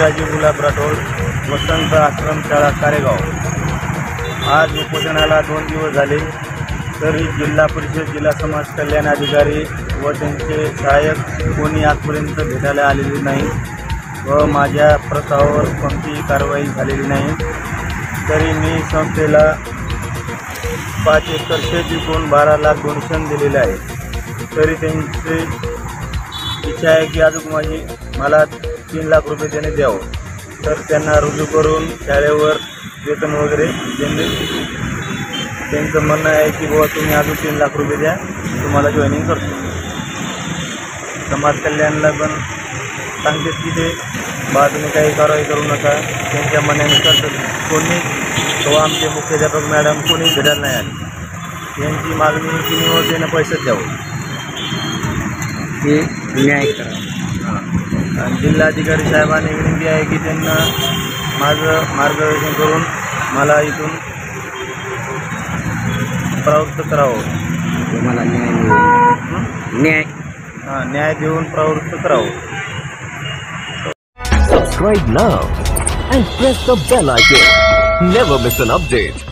बालाजी गुलाब राठोड, वसंत आश्रम शाळा कारेगाव। आज उपोषणाला 2 दिवस झाले, तरी जिल्हा परिषद, जिल्हा समाज कल्याण अधिकारी व त्यांचे सहाय्यक कोणी आजपर्यंत भेटायला आलेले नाही व माझ्या प्रस्तावावर कोणतीही कारवाई झालेली नाही। तरी मी संस्थेला 5 एकर शेत विकून 12 लाख डोनेशन दिलेले आहे। तरी त्यांची इच्छा आहे की अजून मला 3 लाख रुपये त्याने द्यावं, तर त्यांना रुजू करून शाळेवर वेतन वगैरे देणे त्यांचं म्हणणं आहे की बाबा तुम्ही अजून 3 लाख रुपये द्या, तुम्हाला जॉईनिंग करतो। समाज कल्याणला पण सांगतेच की ते तुम्ही काही कारवाई करू नका, त्यांच्या म्हणण्यानुसार कोणी किंवा आमचे मुख्याध्यापक मॅडम कोणी भेटायला नाही आले। यांची मागणी की निवड देणं पैसेच द्यावं, हे न्याय करा। आणि जिल्हाधिकारी साहेबांनी विनंती आहे की त्यांना माझं मार्गदर्शन करून मला इथून प्रवृत्त करावं, तुम्हाला न्याय देऊन प्रवृत्त करावं। Subscribe now and press the bell icon. Never miss an update.